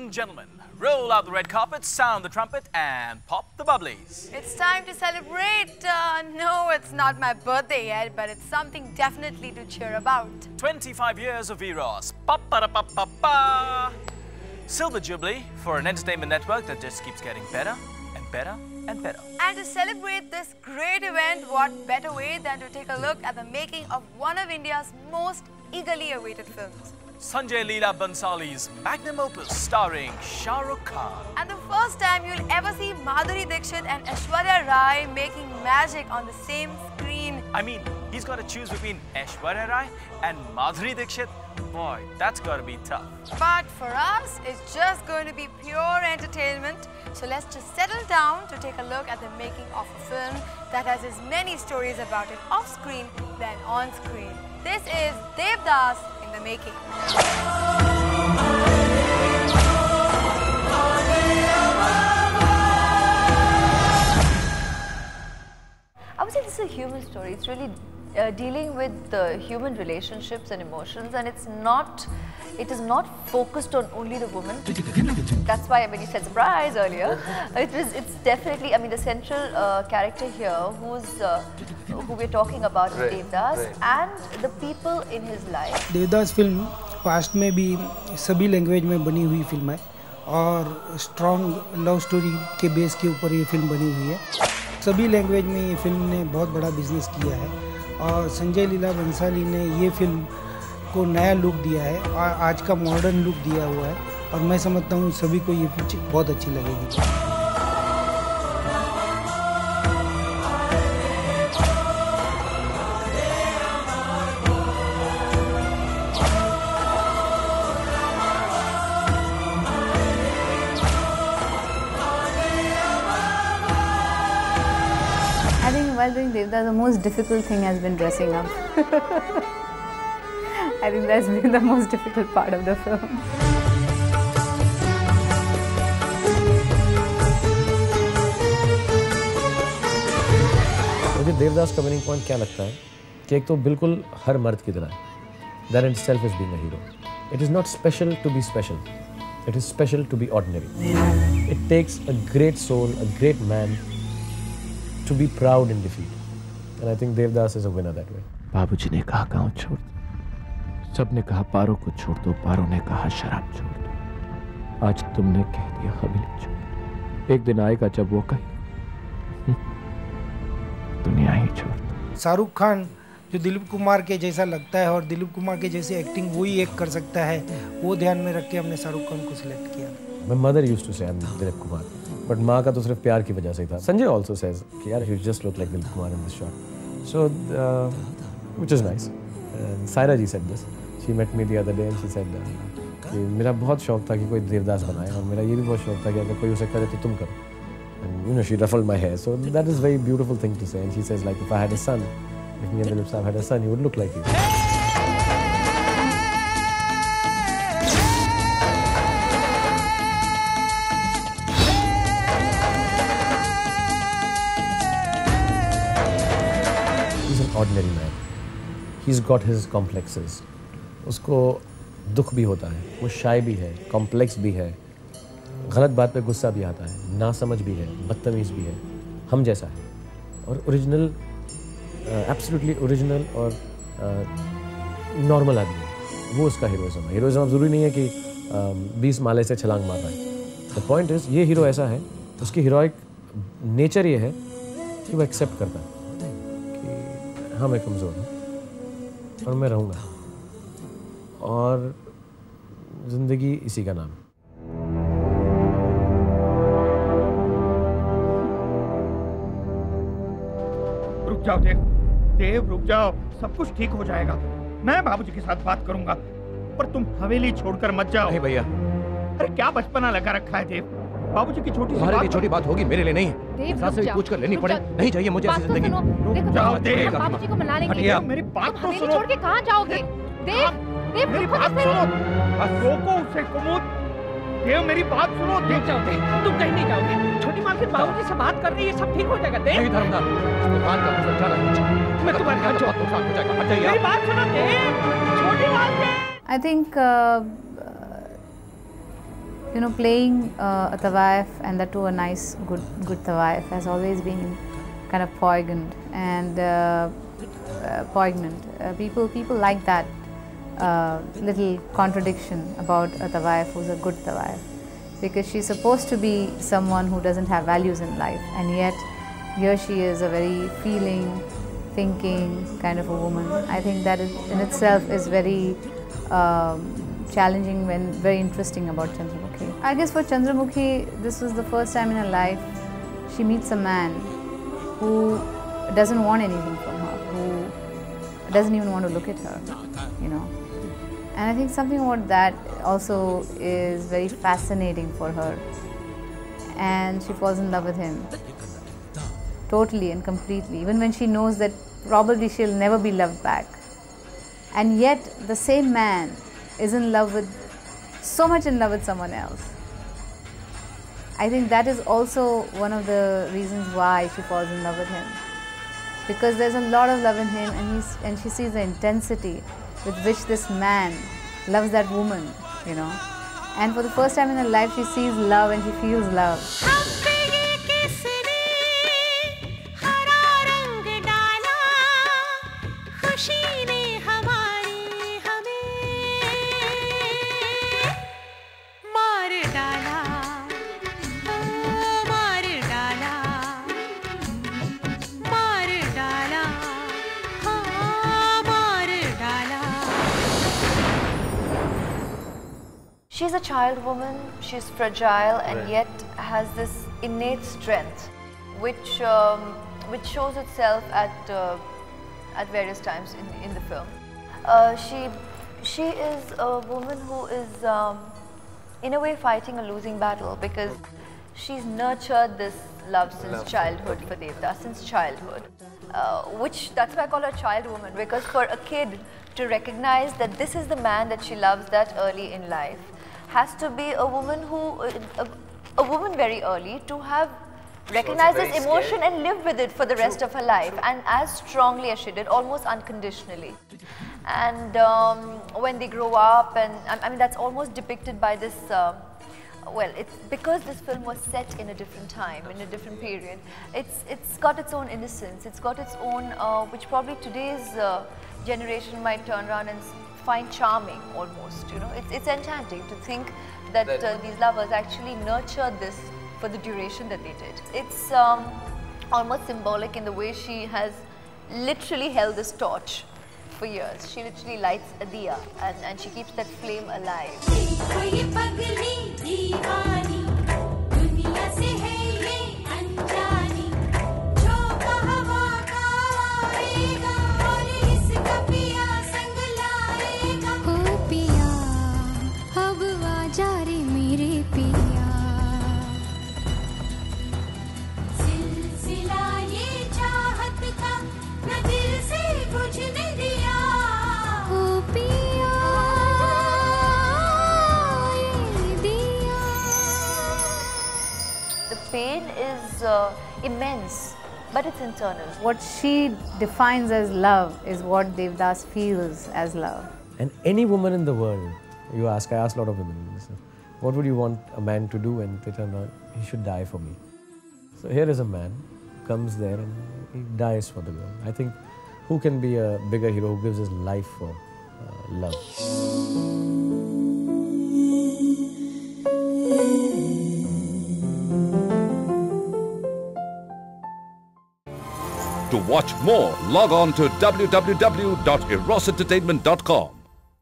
and gentlemen, roll out the red carpet, sound the trumpet, and pop the bubblies. It's time to celebrate. No, it's not my birthday yet, but it's something definitely to cheer about. 25 years of Eros. Pa-pa-da-pa-pa-pa. Silver Jubilee for an entertainment network that just keeps getting better and better and better. And to celebrate this great event, what better way than to take a look at the making of one of India's most eagerly awaited films. Sanjay Leela Bhansali's magnum opus starring Shah Rukh Khan. And the first time you'll ever see Madhuri Dixit and Aishwarya Rai making magic on the same screen. I mean, he's got to choose between Aishwarya Rai and Madhuri Dixit. Boy, that's got to be tough. But for us, it's just going to be pure entertainment. So let's just settle down to take a look at the making of a film that has as many stories about it off screen than on screen. This is Devdas in the making. I would say this is a human story. It's really dealing with human relationships and emotions, and it is not focused on only the woman. That's why when you said surprise earlier, it's definitely, I mean, the central character here who we're talking about is Devdas and the people in his life. Devdas film past में भी सभी language में बनी हुई film है और strong love story के base के ऊपर ये फिल्म बनी हुई है। सभी लैंग्वेज में ये फिल्म ने बहुत बड़ा बिजनेस किया है और संजय लीला बंसाली ने ये फिल्म को नया लुक दिया है और आज का मॉडर्न लुक दिया हुआ है और मैं समझता हूँ सभी को ये पिक्चर बहुत अच्छी लगेगी। I think while doing Devdas, the most difficult thing has been dressing up. I think that's been the most difficult part of the film. मुझे देवदास का विनिंग पॉइंट क्या लगता है कि एक तो बिल्कुल हर मर्द की तरह है। That in itself is being a hero. It is not special to be special. It is special to be ordinary. It takes a great soul, a great man to be proud in defeat. And I think Devdas is a winner that way. बाबूजी ने कहा गांव छोड़ दो, सबने कहा पारो को छोड़ दो, पारो ने कहा शराब छोड़ दो, आज तुमने कह दिया हवेली छोड़ दो। एक दिन आएगा जब वो कहे दुनिया ही छोड़ दो। शाहरुख खान जो दिलीप कुमार के जैसा लगता है और दिलीप कुमार के जैसी एक्टिंग वही एक कर सकता है, वो ध्यान में रख के हमने शाहरुख खान को सिलेक्ट किया। My mother used to say I'm Dilip Kumar, but माँ का तो सिर्फ प्यार की वजह से ही था। Sanjay also says कि यार you just look like Dilip Kumar in this shot, so which is nice. And Saira ji said this. She met me the other day and she said कि मेरा बहुत शौक था कि कोई देवदास बनाए और मेरा ये भी बहुत शौक था कि अगर कोई उसे करे तो तुम करो। And you know she ruffled my hair, so that is a very beautiful thing to say. And she says like if I had a son, if me and Dilip Saab had a son, he would look like you. Ordinary man. He's got his complexes. उसको दुख भी होता है, वो शाय भी है, complex भी है, गलत बात पे गुस्सा भी आता है, नासमझ भी है, बदतमीज़ भी है, हम जैसा है और ओरिजिनल, एब्सोल्युटली ओरिजिनल और नॉर्मल आदमी है। वो उसका हीरोइज्म है। हीरोइज्म अब ज़रूरी नहीं है कि 20 माले से छलांग मार रहा है। द पॉइंट इज़ ये हीरो ऐसा है, उसकी हीरोइक नेचर ये है कि वो एक्सेप्ट करता है कि हाँ मैं कमज़ोर हूँ और मैं रहूँगा और ज़िंदगी इसी का नाम है। रुक जाओ देव रुक जाओ, सब कुछ ठीक हो जाएगा। मैं बाबूजी के साथ बात करूंगा, पर तुम हवेली छोड़कर मत जाओ। नहीं भैया। अरे क्या बचपना लगा रखा है देव, बाबूजी की छोटी सी छोटी बात होगी, मेरे लिए नहीं है। इंसान से भी पूछ कर लेनी पड़े, नहीं चाहिए मुझे ऐसी जिंदगी। रुक जाओ देव, बाबूजी को मना लेंगे। मेरी बात तो सुनो। छोड़ के कहाँ जाओगे? देव मेरी बात सुनो, रोको उसे कुमुद। देव मेरी बात सुनो। देव जाओ देव, तुम कहीं नहीं जाओगे। छोटी मालकिन बाबूजी से बात कर रही है, सब ठीक हो जाएगा। देव नहीं धर्मदार, दुकान का कुछ जाना नहीं। मैं तुम्हारे हाथ जोड़ता हूँ, हो जाएगा। हट जाइए। मेरी बात सुनो देव, छोटी मालकिन। I think you know, playing a Tawaf, and that too a nice, good Tawaf, has always been kind of poignant and poignant. People like that little contradiction about a Tawaf who's a good Tawaf, because she's supposed to be someone who doesn't have values in life, and yet here she is, a very feeling, thinking kind of a woman. I think that in itself is very challenging and very interesting about Chandramukhi. I guess for Chandramukhi, this was the first time in her life she meets a man who doesn't want anything from her, who doesn't even want to look at her, you know. And I think something about that also is very fascinating for her. And she falls in love with him totally and completely, even when she knows that probably she'll never be loved back. And yet the same man is in love with, so much in love with someone else. I think that is also one of the reasons why she falls in love with him, because there's a lot of love in him, and she sees the intensity with which this man loves that woman, you know. And for the first time in her life, she sees love and she feels love. She's a child woman, she's fragile, and yet has this innate strength which shows itself at various times in the film. She is a woman who is in a way fighting a losing battle, because she's nurtured this love since childhood for Devdas, since childhood. That's why I call her a child woman, because for a kid to recognize that this is the man that she loves that early in life, has to be a woman very early to have recognized this emotion and lived with it for the rest of her life, and as strongly as she did, almost unconditionally. And when they grow up, and I mean that's almost depicted by this, well, it's because this film was set in a different time, in a different period. It's got its own innocence, it's got its own, which probably today's generation might turn around and find charming almost, you know. It's enchanting to think that these lovers actually nurtured this for the duration that they did. It's almost symbolic in the way she has literally held this torch for years. She literally lights a diya and she keeps that flame alive. Pain is immense, but it's internal. What she defines as love is what Devdas feels as love. And any woman in the world, I ask a lot of women, what would you want a man to do? And they turn around, he should die for me. So here is a man, comes there and he dies for the girl. I think who can be a bigger hero who gives his life for love? To watch more, log on to www.erosentertainment.com.